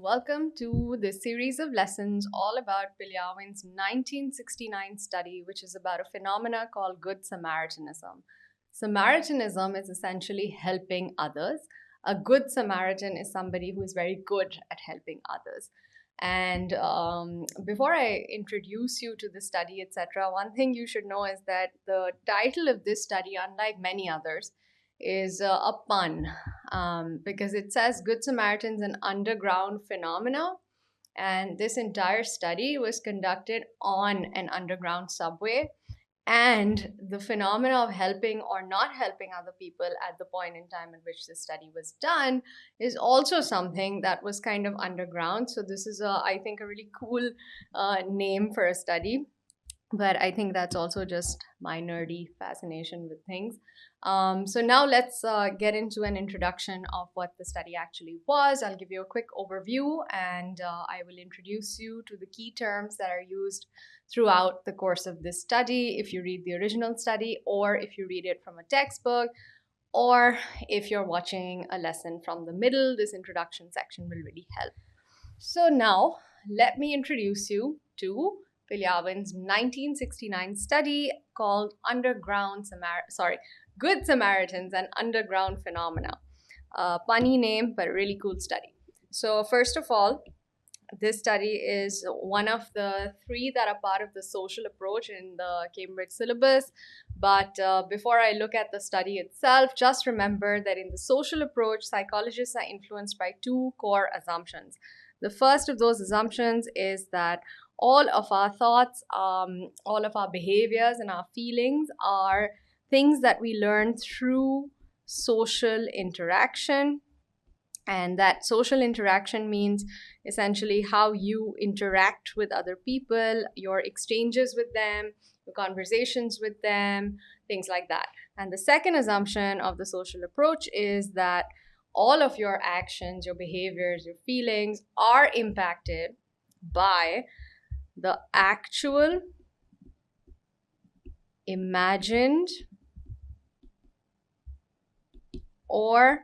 Welcome to this series of lessons all about Piliavin's 1969 study, which is about a phenomena called Good Samaritanism. Samaritanism is essentially helping others. A good Samaritan is somebody who is very good at helping others. And before I introduce you to the study, etc., one thing you should know is that the title of this study, unlike many others, is a pun because it says Good Samaritans an underground phenomena. And this entire study was conducted on an underground subway. And the phenomena of helping or not helping other people at the point in time in which this study was done is also something that was kind of underground. So, this is, I think, a really cool name for a study. But I think that's also just my nerdy fascination with things. So now let's get into an introduction of what the study actually was. I'll give you a quick overview and I will introduce you to the key terms that are used throughout the course of this study if you read the original study or if you read it from a textbook or if you're watching a lesson from the middle. This introduction section will really help. So now let me introduce you to Piliavin's 1969 study called Good Samaritans and Underground Phenomena. Punny name, but a really cool study. So first of all, this study is one of the three that are part of the social approach in the Cambridge syllabus. But before I look at the study itself, just remember that in the social approach, psychologists are influenced by two core assumptions. The first of those assumptions is that all of our thoughts, all of our behaviors and our feelings are things that we learn through social interaction. And that social interaction means essentially how you interact with other people, your exchanges with them, your conversations with them, things like that. And the second assumption of the social approach is that all of your actions, your behaviors, your feelings are impacted by the actual, imagined, or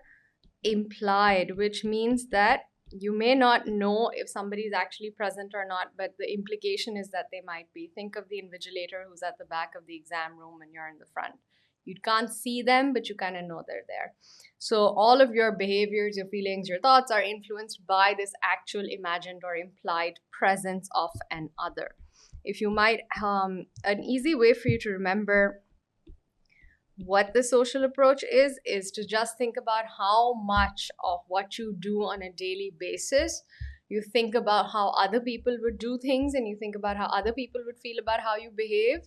implied, which means that you may not know if somebody is actually present or not, but the implication is that they might be. Think of the invigilator who's at the back of the exam room and you're in the front. You can't see them, but you kind of know they're there. So all of your behaviors, your feelings, your thoughts are influenced by this actual imagined or implied presence of an other. If you might, an easy way for you to remember what the social approach is to just think about how much of what you do on a daily basis you think about how other people would do things and you think about how other people would feel about how you behave.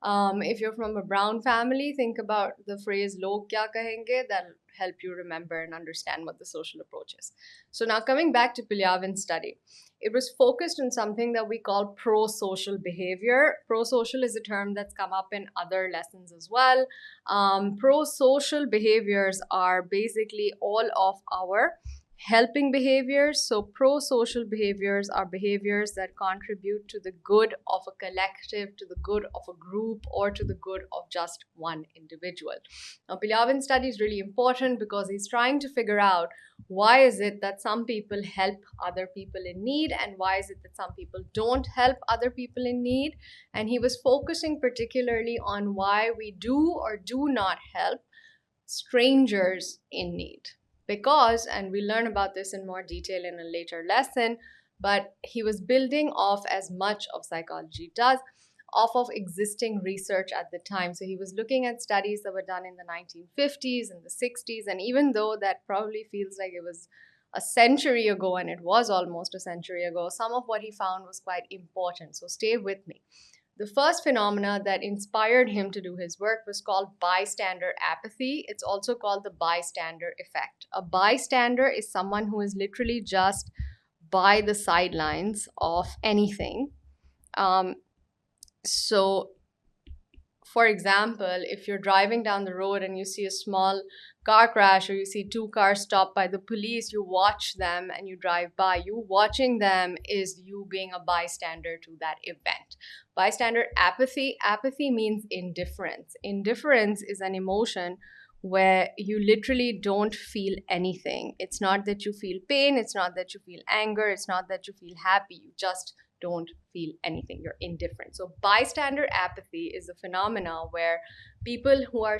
If you're from a brown family, think about the phrase log kya kahenge. That'll help you remember and understand what the social approach is. So now coming back to Piliavin's study, it was focused on something that we call pro-social behavior. Pro-social is a term that's come up in other lessons as well. Pro-social behaviors are basically all of our helping behaviors. So pro-social behaviors are behaviors that contribute to the good of a collective, to the good of a group, or to the good of just one individual. Now, Piliavin's study is really important because he's trying to figure out why is it that some people help other people in need and why is it that some people don't help other people in need. And he was focusing particularly on why we do or do not help strangers in need. Because, and we learn about this in more detail in a later lesson, but he was building off, as much of psychology does, off of existing research at the time. So he was looking at studies that were done in the 1950s and the 60s, and even though that probably feels like it was a century ago, and it was almost a century ago, some of what he found was quite important. So stay with me. The first phenomena that inspired him to do his work was called bystander apathy. It's also called the bystander effect. A bystander is someone who is literally just by the sidelines of anything. So, for example, if you're driving down the road and you see a small car crash or you see two cars stopped by the police, you watch them and you drive by. You watching them is you being a bystander to that event. Bystander apathy means indifference. Indifference is an emotion where you literally don't feel anything. It's not that you feel pain, it's not that you feel anger, it's not that you feel happy, you just don't feel anything. You're indifferent. So bystander apathy is a phenomena where people who are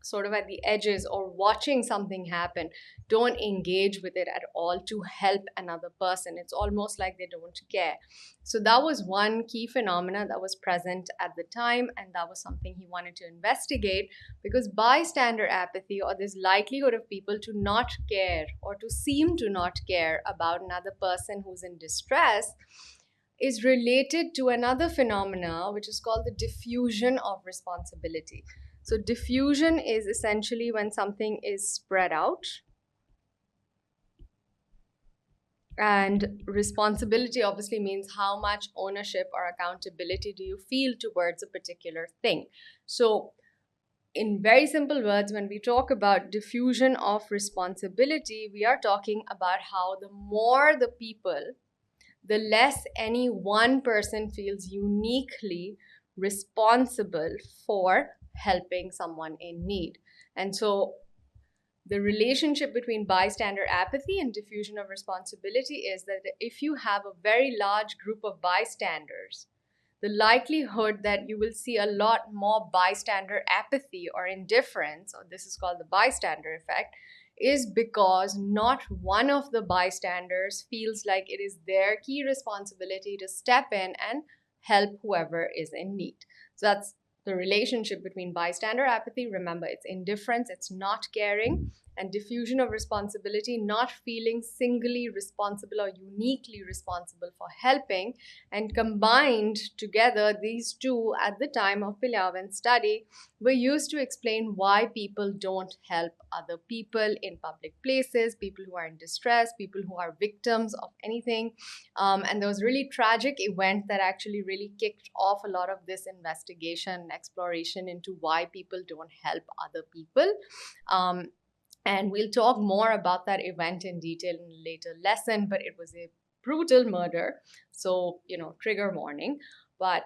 sort of at the edges or watching something happen don't engage with it at all to help another person. It's almost like they don't care. So that was one key phenomena that was present at the time, and that was something he wanted to investigate, because bystander apathy, or this likelihood of people to not care or to seem to not care about another person who's in distress, is related to another phenomena which is called the diffusion of responsibility. So diffusion is essentially when something is spread out, and responsibility obviously means how much ownership or accountability do you feel towards a particular thing. So in very simple words, when we talk about diffusion of responsibility, we are talking about how the more the people, the less any one person feels uniquely responsible for helping someone in need. And so the relationship between bystander apathy and diffusion of responsibility is that if you have a very large group of bystanders, the likelihood that you will see a lot more bystander apathy or indifference, or this is called the bystander effect, is because not one of the bystanders feels like it is their key responsibility to step in and help whoever is in need. So that's the relationship between bystander apathy. Remember, it's indifference, it's not caring, and diffusion of responsibility, not feeling singly responsible or uniquely responsible for helping. And combined together, these two at the time of Piliavin's study were used to explain why people don't help other people in public places, people who are in distress, people who are victims of anything. And there was a really tragic event that actually really kicked off a lot of this investigation and exploration into why people don't help other people. And we'll talk more about that event in detail in a later lesson, but it was a brutal murder. So, trigger warning, but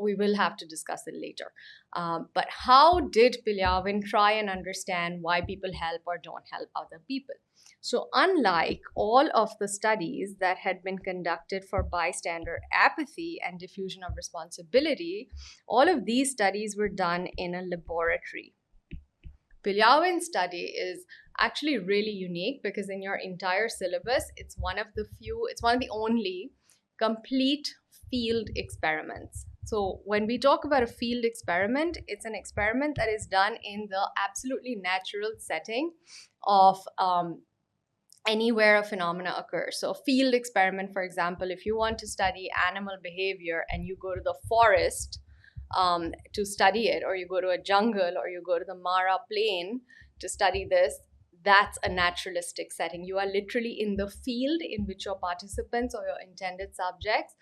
we will have to discuss it later. But how did Piliavin try and understand why people help or don't help other people? So, unlike all of the studies that had been conducted for bystander apathy and diffusion of responsibility, all of these studies were done in a laboratory. Piliavin's study is actually really unique because in your entire syllabus, it's one of the only complete field experiments. So when we talk about a field experiment, it's an experiment that is done in the absolutely natural setting of anywhere a phenomena occurs. So a field experiment, for example, if you want to study animal behavior and you go to the forest, to study it, or you go to a jungle, or you go to the Mara plain to study this, that's a naturalistic setting. You are literally in the field in which your participants or your intended subjects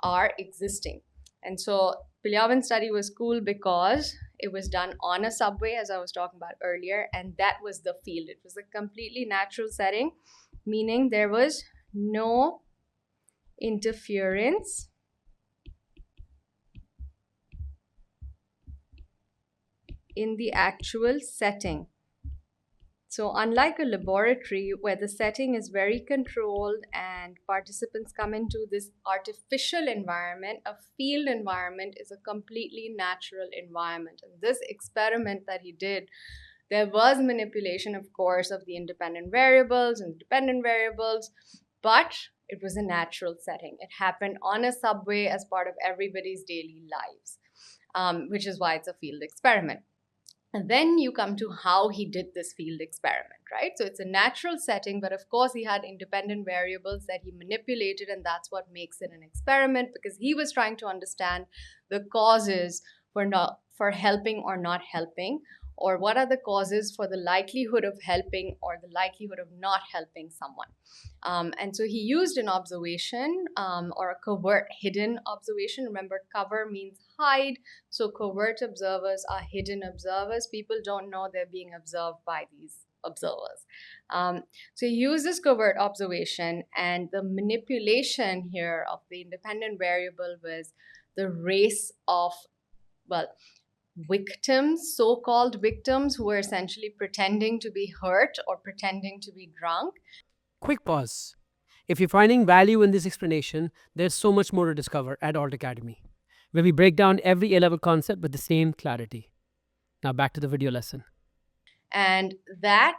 are existing. And so Piliavin's study was cool because it was done on a subway, as I was talking about earlier, and that was the field. It was a completely natural setting, meaning there was no interference in the actual setting. So unlike a laboratory where the setting is very controlled and participants come into this artificial environment, a field environment is a completely natural environment. And this experiment that he did, there was manipulation, of course, of the independent variables and dependent variables, but it was a natural setting. It happened on a subway as part of everybody's daily lives, which is why it's a field experiment. And then you come to how he did this field experiment, right? So it's a natural setting, but of course he had independent variables that he manipulated, and that's what makes it an experiment, because he was trying to understand the causes for helping or not helping, or what are the causes for the likelihood of helping or the likelihood of not helping someone. And so he used an observation, or a covert hidden observation. Remember, cover means hide. So covert observers are hidden observers. People don't know they're being observed by these observers. So he used this covert observation, and the manipulation here of the independent variable was the race of, well, victims, so-called victims, who were essentially pretending to be hurt or pretending to be drunk. Quick pause. If you're finding value in this explanation, there's so much more to discover at Alt Academy, where we break down every A level concept with the same clarity. Now back to the video lesson. And that,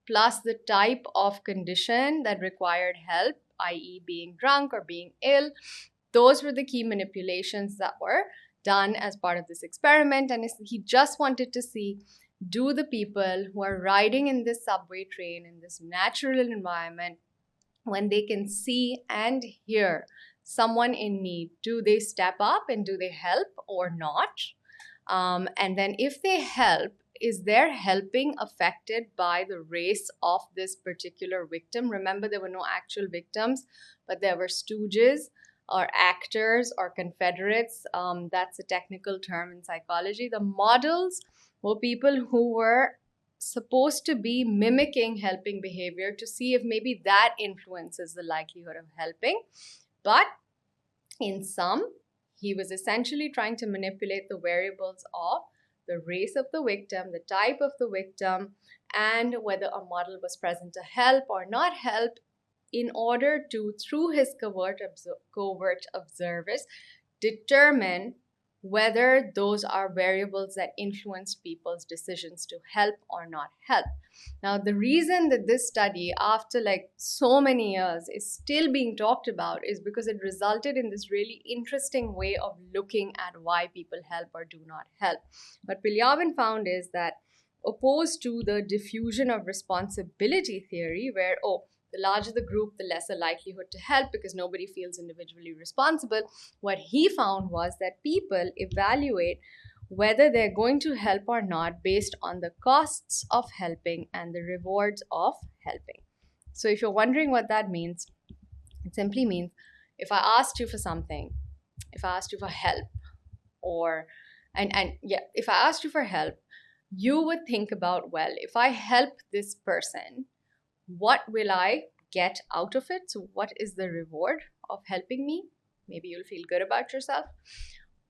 plus the type of condition that required help, i.e., being drunk or being ill, those were the key manipulations that were done as part of this experiment. And he just wanted to see, do the people who are riding in this subway train in this natural environment, when they can see and hear someone in need, do they step up and do they help or not? And then if they help, is their helping affected by the race of this particular victim? Remember, there were no actual victims, but there were stooges or actors or confederates. That's a technical term in psychology. The models were people who were supposed to be mimicking helping behavior to see if maybe that influences the likelihood of helping. But in some, he was essentially trying to manipulate the variables of the race of the victim, the type of the victim, and whether a model was present to help or not help, in order to, through his covert observers, determine whether those are variables that influence people's decisions to help or not help. Now, the reason that this study, after like so many years, is still being talked about is because it resulted in this really interesting way of looking at why people help or do not help. What Piliavin found is that, opposed to the diffusion of responsibility theory, where, oh, the larger the group, the lesser likelihood to help because nobody feels individually responsible. What he found was that people evaluate whether they're going to help or not based on the costs of helping and the rewards of helping. So if you're wondering what that means, it simply means, if I asked you for something, if I asked you for help, or if I asked you for help, you would think about, well, if I help this person, what will I get out of it? So, what is the reward of helping me? Maybe you'll feel good about yourself.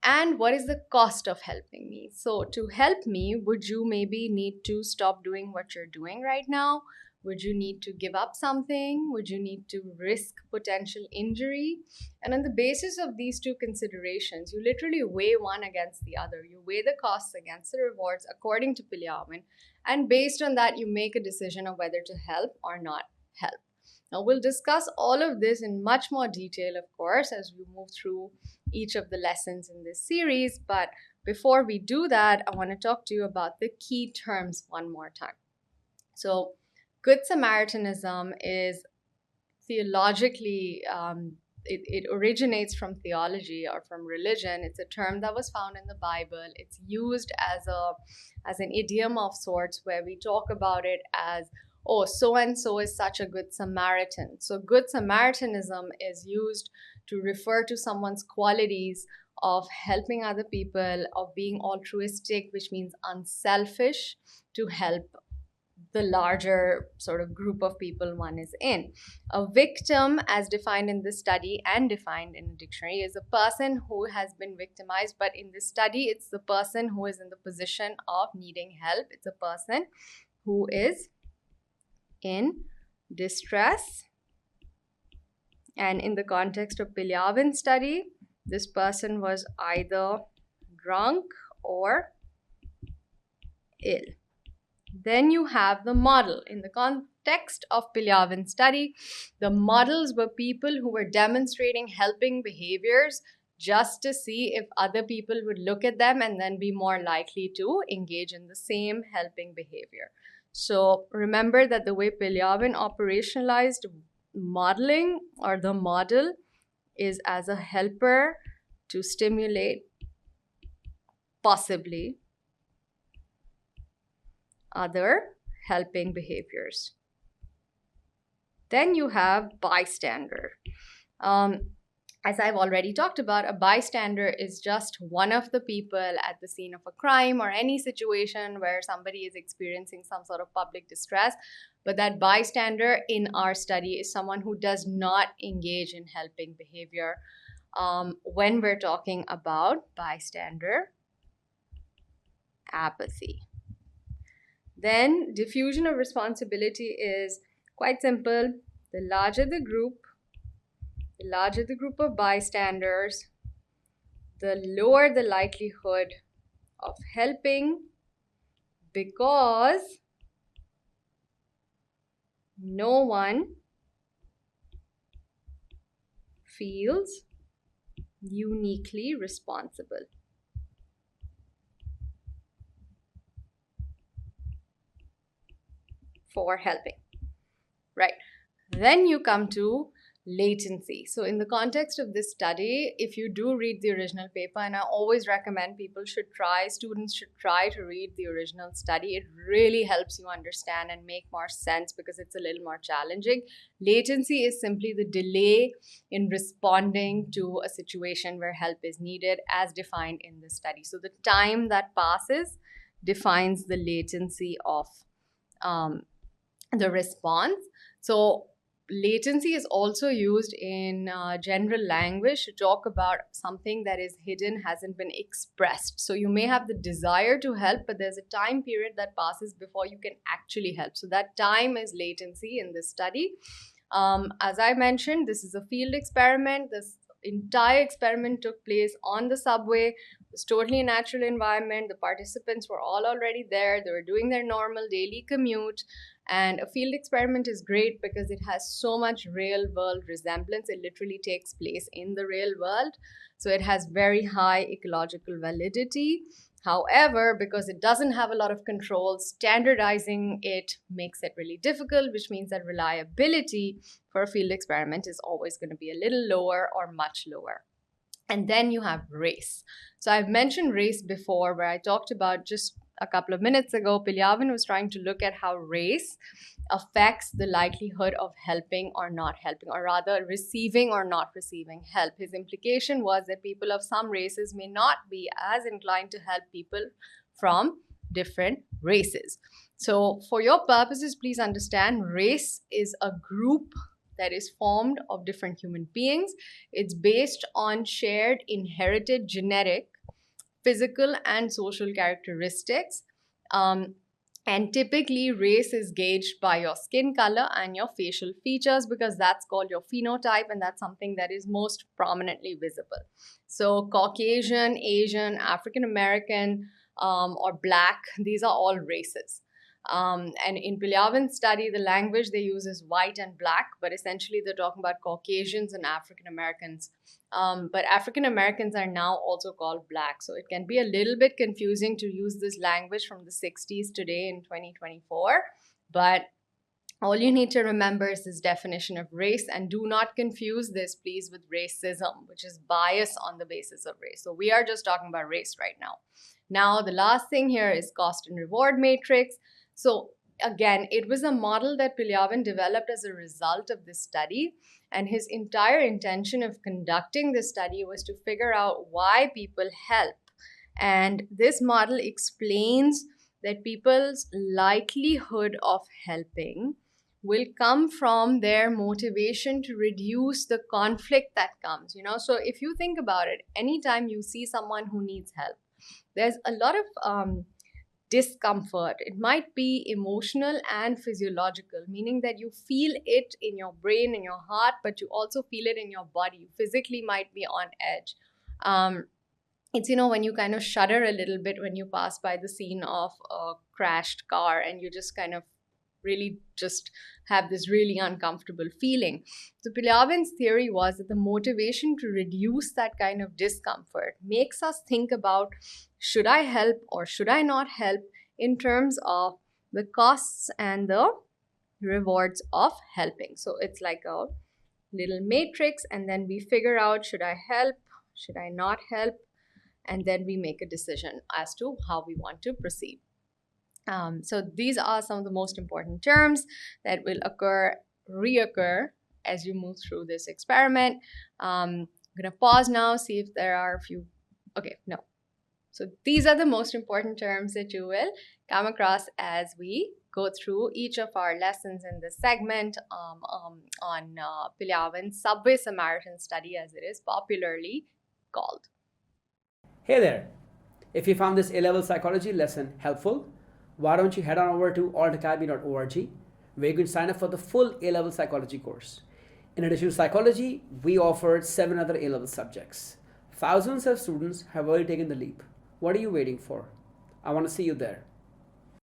And what is the cost of helping me? So, to help me, would you maybe need to stop doing what you're doing right now? Would you need to give up something? Would you need to risk potential injury? And on the basis of these two considerations, you literally weigh one against the other. You weigh the costs against the rewards according to Piliavin. And based on that, you make a decision of whether to help or not help. Now, we'll discuss all of this in much more detail, of course, as we move through each of the lessons in this series. But before we do that, I want to talk to you about the key terms one more time. So, Good Samaritanism is theologically, it originates from theology or from religion. It's a term that was found in the Bible. It's used as an idiom of sorts, where we talk about it as, oh, so and so is such a good Samaritan. So Good Samaritanism is used to refer to someone's qualities of helping other people, of being altruistic, which means unselfish, to help the larger sort of group of people one is in. A victim, as defined in this study and defined in a dictionary, is a person who has been victimized. But in this study, it's the person who is in the position of needing help. It's a person who is in distress. And in the context of Piliavin study, this person was either drunk or ill. Then you have the model. In the context of Piliavin study, the models were people who were demonstrating helping behaviors just to see if other people would look at them and then be more likely to engage in the same helping behavior. So remember that the way Piliavin operationalized modeling, or the model, is as a helper to stimulate possibly other helping behaviors. Then you have bystander. As I've already talked about, a bystander is just one of the people at the scene of a crime or any situation where somebody is experiencing some sort of public distress. But that bystander in our study is someone who does not engage in helping behavior. When we're talking about bystander, apathy. Then diffusion of responsibility is quite simple. The larger the group of bystanders, the lower the likelihood of helping, because no one feels uniquely responsible for helping, right? Then you come to latency. So in the context of this study, if you do read the original paper, and I always recommend students should try to read the original study, it really helps you understand and make more sense because it's a little more challenging. Latency is simply the delay in responding to a situation where help is needed as defined in the study. So the time that passes defines the latency of the response. So latency is also used in general language to talk about something that is hidden, hasn't been expressed. So you may have the desire to help, but there's a time period that passes before you can actually help. So that time is latency in this study. As I mentioned, this is a field experiment. This entire experiment took place on the subway. It was totally a natural environment. The participants were all already there. They were doing their normal daily commute. And a field experiment is great because it has so much real world resemblance. It literally takes place in the real world. So it has very high ecological validity. However, because it doesn't have a lot of controls, standardizing it makes it really difficult, which means that reliability for a field experiment is always going to be a little lower or much lower. And then you have race. So I've mentioned race before, where I talked about just a couple of minutes ago, Piliavin was trying to look at how race affects the likelihood of helping or not helping, or rather receiving or not receiving help. His implication was that people of some races may not be as inclined to help people from different races. So for your purposes, please understand race is a group that is formed of different human beings. It's based on shared inherited genetic, physical, and social characteristics. And typically, race is gauged by your skin color and your facial features because that's called your phenotype, and that's something that is most prominently visible. So, Caucasian, Asian, African American, or Black, these are all races. And in Piliavin's study, the language they use is white and black, but essentially they're talking about Caucasians and African Americans. But African Americans are now also called Black. So it can be a little bit confusing to use this language from the 60s today in 2024. But all you need to remember is this definition of race, and do not confuse this, please, with racism, which is bias on the basis of race. So we are just talking about race right now. Now, the last thing here is cost and reward matrix. So again, it was a model that Piliavin developed as a result of this study. And his entire intention of conducting this study was to figure out why people help. And this model explains that people's likelihood of helping will come from their motivation to reduce the conflict that comes. So if you think about it, anytime you see someone who needs help, there's a lot of discomfort. It might be emotional and physiological, meaning that you feel it in your brain, in your heart, but you also feel it in your body. You physically might be on edge. It's, when you kind of shudder a little bit when you pass by the scene of a crashed car, and you just kind of really just have this really uncomfortable feeling. So Piliavin's theory was that the motivation to reduce that kind of discomfort makes us think about, should I help or should I not help, in terms of the costs and the rewards of helping. So it's like a little matrix, and then we figure out, should I help, should I not help, and then we make a decision as to how we want to proceed. So these are some of the most important terms that will reoccur as you move through this experiment. I'm going to pause now, see if there are a few. Okay, no. So these are the most important terms that you will come across as we go through each of our lessons in this segment on Piliavin's Subway Samaritan study, as it is popularly called. Hey there! If you found this A-level psychology lesson helpful, why don't you head on over to altacademy.org where you can sign up for the full A-level psychology course. In addition to psychology, we offered 7 other A-level subjects. Thousands of students have already taken the leap. What are you waiting for? I want to see you there.